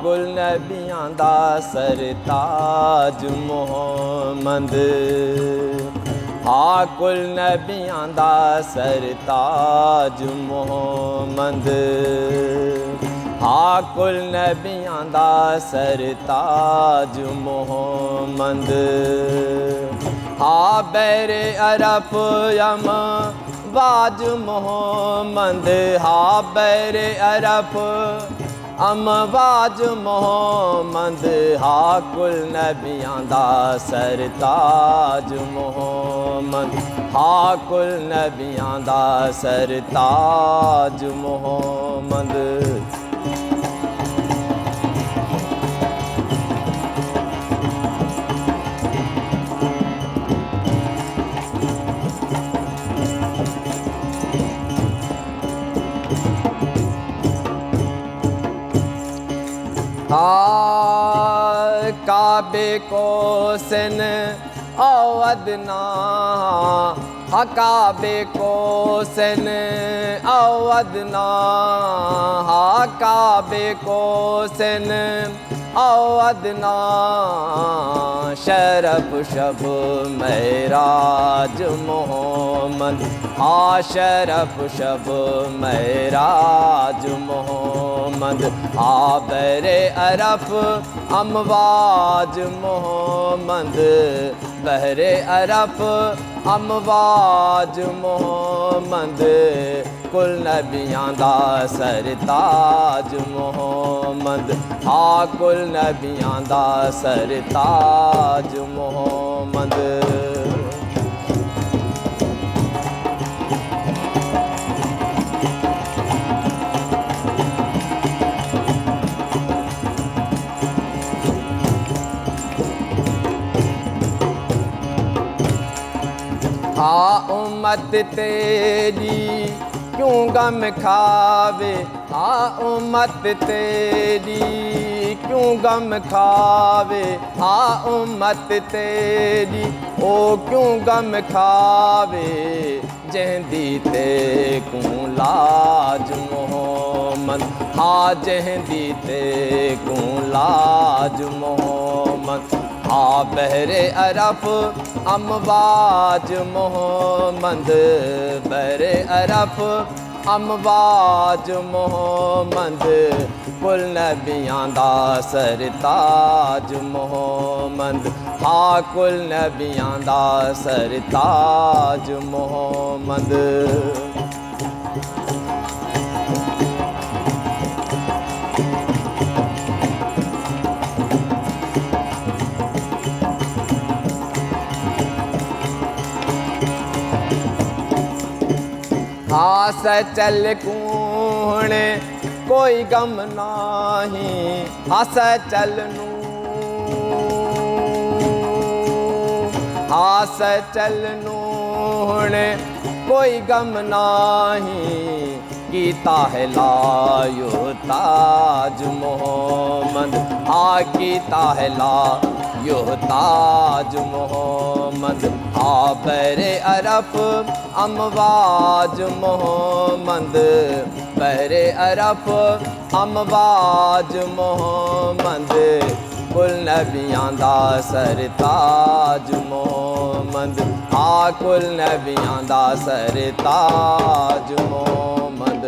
कुल नबियां दा सरताज मुहम्मद, कुल नबियां दा सरताज मुहम्मद, कुल नबियां दा सरताज मुहम्मद। बैरे अरब यम बाज मुहम्मद, बैरे अरब अमवाज मुहम्मद, कुल नबियां दा सरताज मुहम्मद, कुल नबियां दा सरताज मुहम्मद। काबे को सिन अवदना, काबे को सिन अवदना, काबे को सिन अवदना। शरफ शब महराज मुहम्मद, शरफ शब महराज मुहम्मद। बैरे अरफ अमवाज मुहम्मद, बहरे अरफ अमवाज मुहम्मद। कुल नबियां दा सरताज मुहम्मद, कुल नबियां दा सरताज मुहम्मद। उम्मत तेरी क्यों गम खावे, उम्मत तेरी क्यों गम खावे, उम्मत तेरी ओ क्यों गम खावे। जहदी ते को लाज मुहम्मद, जहदी ते को लाज मुहम्मद। बहरे अरफ अमवाज मुहम्मद, बहरे अरफ अमवाज मुहम्मद। कुल नबियां दा सरताज मुहम्मद, कुल नबियां दा सरताज मुहम्मद। चल कूण कोई गम नाही, चल नू चल नूण कोई गम नाही। कीता है लायो ताज मुहम्मद, कीता है लायो ताज मुहम्मद। बैरे अरफ अमवाज मुहम्मद, बैरे अरफ अमवाज मुहम्मद। कुल नबियां दा सरताज मुहम्मद, कुल नबियां दा सरताज मुहम्मद।